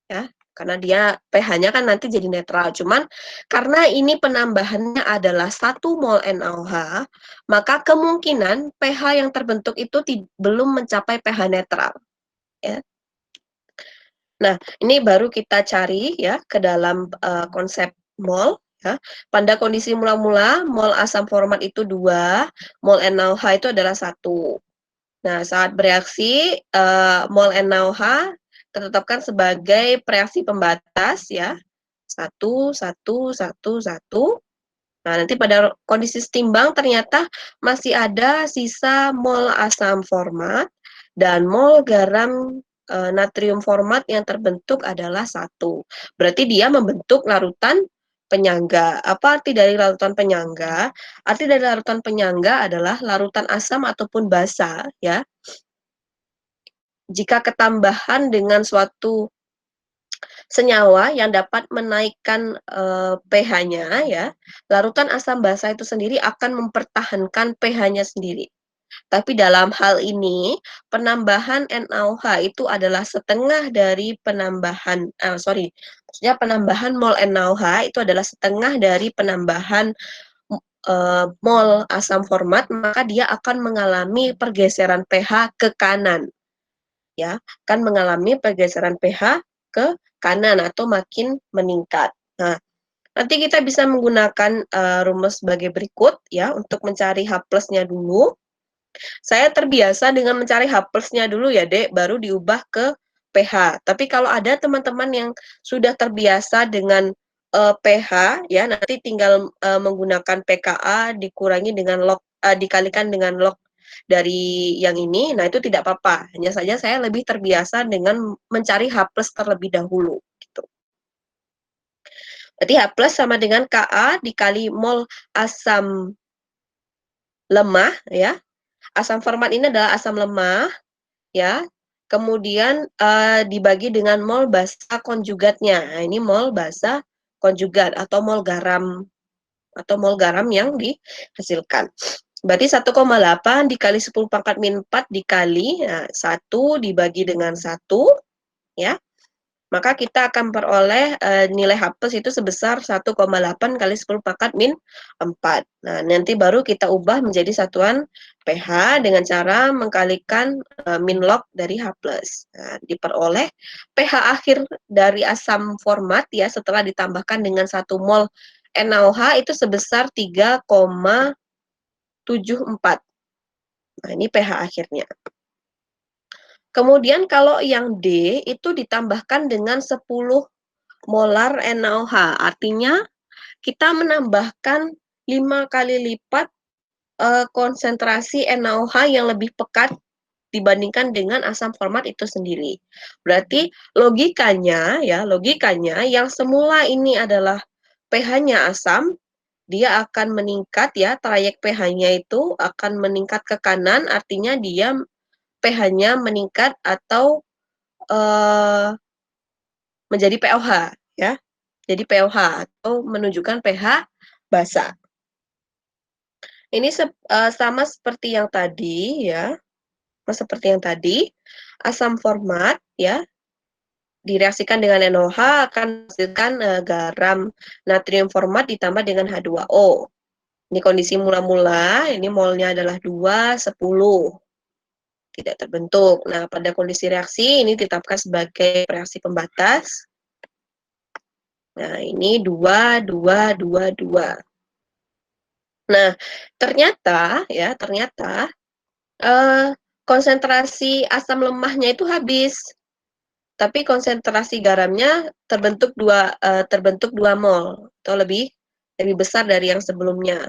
A: ya, karena dia pH-nya kan nanti jadi netral. Cuman karena ini penambahannya adalah 1 mol NaOH, maka kemungkinan pH yang terbentuk itu belum mencapai pH netral ya. Nah, ini baru kita cari ya ke dalam konsep mol ya. Pada kondisi mula-mula mol asam format itu 2, mol NaOH itu adalah 1. Nah, saat bereaksi mol NaOH ditetapkan sebagai reaksi pembatas ya. 1, 1, 1, 1. Nah, nanti pada kondisi setimbang ternyata masih ada sisa mol asam format dan mol garam natrium format yang terbentuk adalah 1. Berarti dia membentuk larutan penyangga. Apa arti dari larutan penyangga? Arti dari larutan penyangga adalah larutan asam ataupun basa ya. Jika ketambahan dengan suatu senyawa yang dapat menaikkan pH-nya ya, larutan asam basa itu sendiri akan mempertahankan pH-nya sendiri. Tapi dalam hal ini, penambahan NaOH itu adalah setengah dari penambahan, maksudnya penambahan mol NaOH itu adalah setengah dari penambahan mol asam format, maka dia akan mengalami pergeseran pH ke kanan. Ya, akan mengalami pergeseran pH ke kanan atau makin meningkat. Nah, nanti kita bisa menggunakan rumus sebagai berikut ya untuk mencari H plusnya dulu. Saya terbiasa dengan mencari H plusnya dulu ya, Dek, baru diubah ke pH. Tapi kalau ada teman-teman yang sudah terbiasa dengan pH ya, nanti tinggal menggunakan pKa dikurangi dengan log dikalikan dengan log dari yang ini. Nah, itu tidak apa-apa. Hanya saja saya lebih terbiasa dengan mencari H plus terlebih dahulu gitu. Berarti H plus sama dengan Ka dikali mol asam lemah ya. Asam format ini adalah asam lemah ya. Kemudian dibagi dengan mol basa konjugatnya. Nah, ini mol basa konjugat atau mol garam yang dihasilkan. Berarti 1,8 dikali 10 pangkat min 4 dikali 1 dibagi dengan 1 ya. Maka kita akan peroleh nilai H plus itu sebesar 1,8 kali 10 pangkat min 4. Nah, nanti baru kita ubah menjadi satuan pH dengan cara mengkalikan min log dari H plus. Nah, diperoleh pH akhir dari asam format ya setelah ditambahkan dengan 1 mol NaOH itu sebesar 3,74. Nah, ini pH akhirnya. Kemudian kalau yang D itu ditambahkan dengan 10 molar NaOH. Artinya kita menambahkan 5 kali lipat konsentrasi NaOH yang lebih pekat dibandingkan dengan asam format itu sendiri. Berarti logikanya yang semula ini adalah pH-nya asam, dia akan meningkat ya, trayek pH-nya itu akan meningkat ke kanan, artinya dia pH-nya meningkat atau menjadi POH ya. Jadi POH atau menunjukkan pH basa. Ini sama seperti yang tadi ya. Seperti yang tadi, asam format ya direaksikan dengan NaOH akan menghasilkan garam natrium format ditambah dengan H2O. Ini kondisi mula-mula, ini molnya adalah 2, 10. Tidak terbentuk. Nah, pada kondisi reaksi ini ditetapkan sebagai reaksi pembatas. Nah, ini 2, 2, 2, 2. Nah, ternyata konsentrasi asam lemahnya itu habis. Tapi konsentrasi garamnya terbentuk 2 mol atau lebih besar dari yang sebelumnya.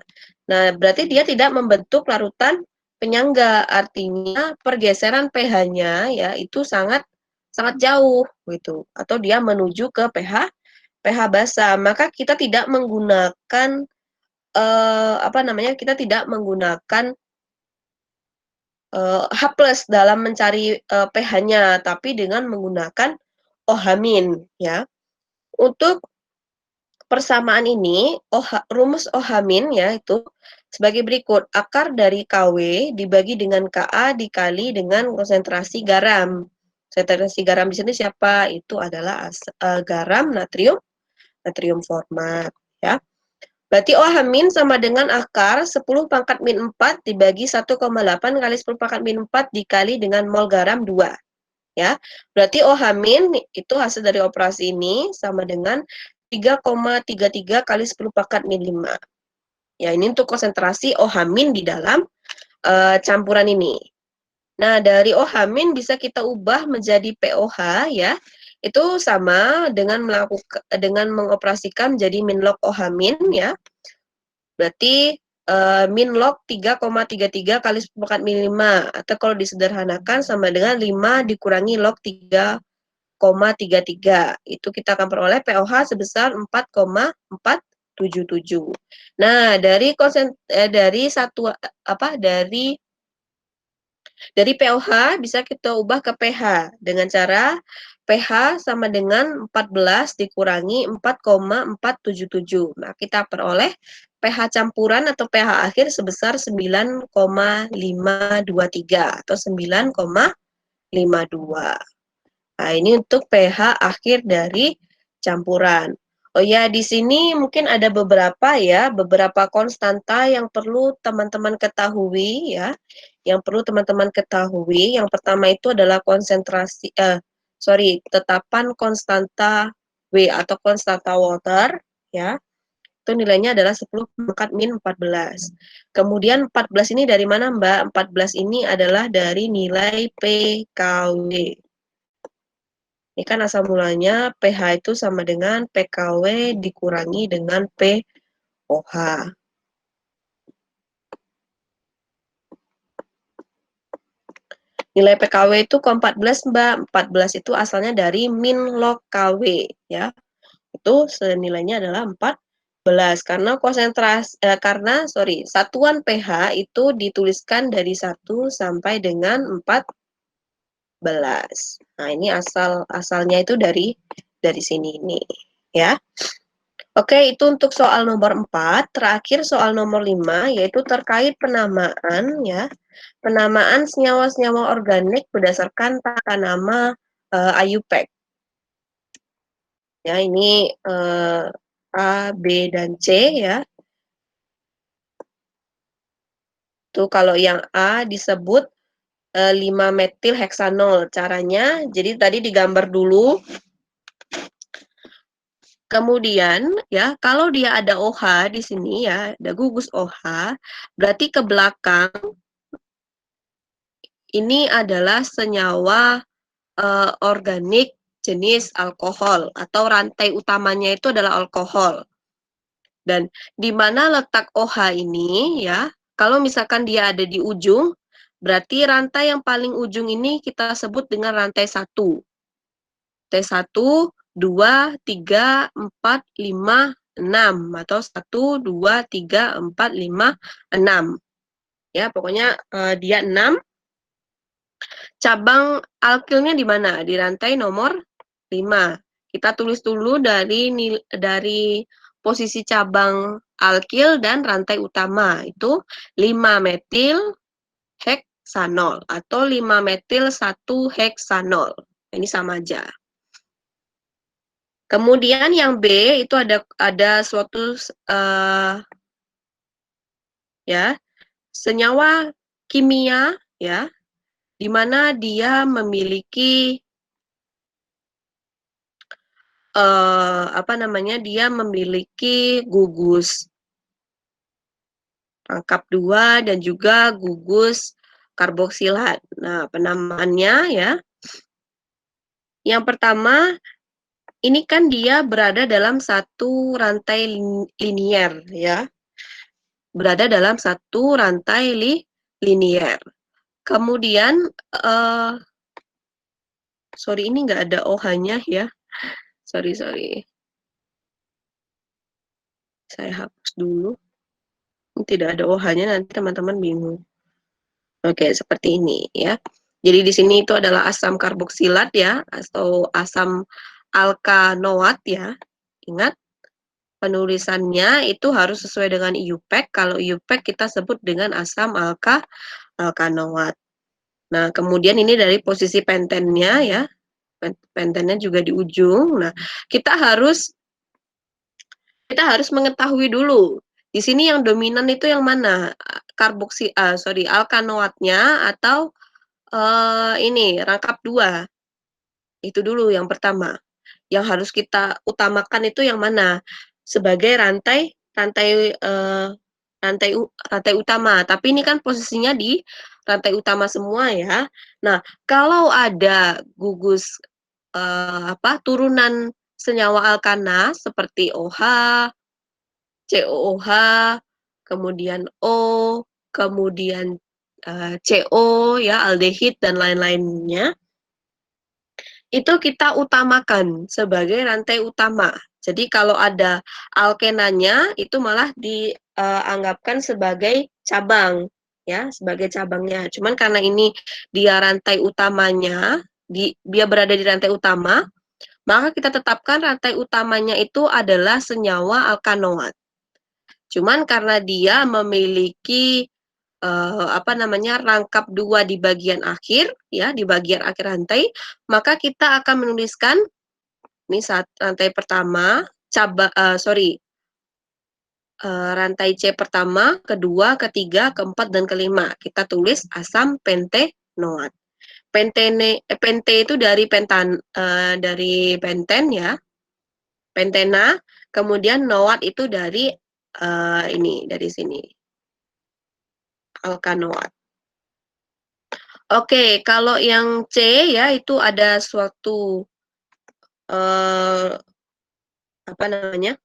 A: Nah, berarti dia tidak membentuk larutan penyangga, artinya pergeseran pH-nya ya itu sangat jauh gitu atau dia menuju ke pH basa. Maka kita tidak menggunakan kita tidak menggunakan H plus dalam mencari pH-nya, tapi dengan menggunakan OH- ya. Untuk persamaan ini, rumus OH- ya itu sebagai berikut. Akar dari KW dibagi dengan Ka dikali dengan konsentrasi garam. Konsentrasi garam di sini siapa? Itu adalah garam natrium format, ya. Berarti OH- sama dengan akar 10 pangkat min 4 dibagi 1,8 kali 10 pangkat min 4 dikali dengan mol garam 2. Ya, berarti OH- itu hasil dari operasi ini sama dengan 3,33 kali 10 pangkat min 5. Ya, ini untuk konsentrasi OH- di dalam campuran ini. Nah, dari OH- bisa kita ubah menjadi POH ya. Itu sama dengan mengoperasikan menjadi min log OH- ya. Berarti min log 3,33 kali 10 pangkat min 5 atau kalau disederhanakan sama dengan 5 dikurangi log 3,33. Itu kita akan peroleh POH sebesar 4,477. Nah, dari POH bisa kita ubah ke pH dengan cara pH sama dengan 14 dikurangi 4,477. Nah, kita peroleh pH campuran atau pH akhir sebesar 9,523 atau 9,52. Nah, ini untuk pH akhir dari campuran. Oh ya, di sini mungkin ada beberapa konstanta yang perlu teman-teman ketahui ya. Yang perlu teman-teman ketahui, yang pertama itu adalah tetapan konstanta W atau konstanta water ya. Itu nilainya adalah 10 pangkat min 14. Kemudian 14 ini dari mana, Mbak? 14 ini adalah dari nilai PKW. Ini kan asal mulanya pH itu sama dengan PKW dikurangi dengan pOH. Nilai PKW itu ke 14, Mbak. 14 itu asalnya dari min log KW, ya. Itu senilainya adalah 14 karena satuan pH itu dituliskan dari 1 sampai dengan 14. Nah, ini asalnya itu dari sini nih, ya. Oke, itu untuk soal nomor 4. Terakhir soal nomor 5, yaitu terkait penamaan ya. Penamaan senyawa-senyawa organik berdasarkan tata nama IUPAC. Ya, ini A, B, dan C ya. Tuh kalau yang A disebut 5-metil heksanol. Caranya, jadi tadi digambar dulu. Kemudian ya, kalau dia ada OH di sini ya, ada gugus OH, berarti ke belakang ini adalah senyawa organik jenis alkohol atau rantai utamanya itu adalah alkohol. Dan di mana letak OH ini ya, kalau misalkan dia ada di ujung, berarti rantai yang paling ujung ini kita sebut dengan rantai 1. T1, 2, 3, 4, 5, 6 atau 1, 2, 3, 4, 5, 6. Ya, pokoknya dia 6. Cabang alkilnya di mana? Di rantai nomor 5. Kita tulis dulu dari posisi cabang alkil dan rantai utama. Itu 5-metil heksanol atau 5-metil 1 heksanol. Ini sama aja. Kemudian yang B itu ada suatu senyawa kimia ya, di mana dia memiliki dia memiliki gugus rangkap 2 dan juga gugus karboksilat. Nah, penamaannya ya. Yang pertama, ini kan dia berada dalam satu rantai linier ya. Berada dalam satu rantai linier. Kemudian ini nggak ada OH-nya ya. Sorry. Saya hapus dulu. Tidak ada OH-nya, nanti teman-teman bingung. Oke, seperti ini ya. Jadi di sini itu adalah asam karboksilat ya, atau asam alkanoat ya. Ingat, penulisannya itu harus sesuai dengan IUPAC. Kalau IUPAC kita sebut dengan asam alkanoat. Nah, kemudian ini dari posisi pentennya ya. Pentennya juga di ujung. Nah, kita harus mengetahui dulu. Di sini yang dominan itu yang mana? Alkanoatnya atau ini rangkap 2. Itu dulu yang pertama. Yang harus kita utamakan itu yang mana? Sebagai rantai utama. Tapi ini kan posisinya di rantai utama semua ya. Nah, kalau ada gugus turunan senyawa alkana seperti OH, COOH, kemudian O, kemudian CO ya, aldehid dan lain-lainnya. Itu kita utamakan sebagai rantai utama. Jadi kalau ada alkenanya itu malah dianggapkan sebagai cabang ya, sebagai cabangnya. Cuman karena ini dia rantai utamanya, dia berada di rantai utama, maka kita tetapkan rantai utamanya itu adalah senyawa alkanoat. Cuman karena dia memiliki rangkap 2 di bagian akhir ya, di bagian akhir rantai, maka kita akan menuliskan ini rantai pertama rantai C pertama, kedua, ketiga, keempat, dan kelima. Kita tulis asam pentenoat. Pente itu dari penten ya, pentena, kemudian noat itu dari dari sini, alkanoat. Oke, kalau yang C ya itu ada suatu apa namanya?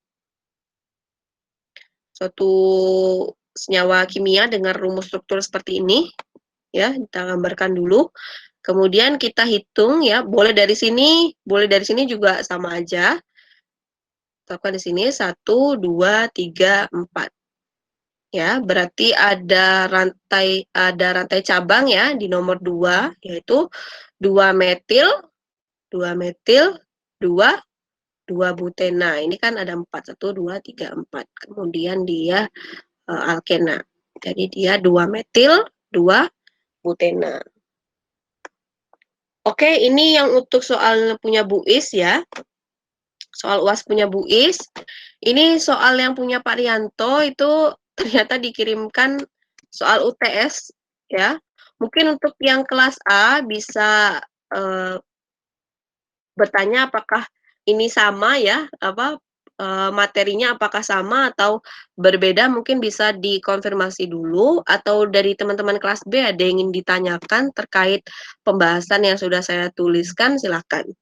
A: Suatu senyawa kimia dengan rumus struktur seperti ini. Ya, kita gambarkan dulu. Kemudian kita hitung ya, boleh dari sini juga sama aja. Tetapkan di sini 1, 2, 3, 4. Ya, berarti ada rantai cabang ya di nomor 2 yaitu 2 metil, 2 butena. Ini kan ada 4, 1 2 3 4. Kemudian dia alkena. Jadi dia 2 metil, 2 butena. Oke, ini yang untuk soal punya Bu Is ya. Soal UAS punya Bu Is. Ini soal yang punya Pak Rianto itu ternyata dikirimkan soal UTS ya. Mungkin untuk yang kelas A bisa bertanya apakah ini sama ya, materinya apakah sama atau berbeda, mungkin bisa dikonfirmasi dulu, atau dari teman-teman kelas B ada yang ingin ditanyakan terkait pembahasan yang sudah saya tuliskan, silakan.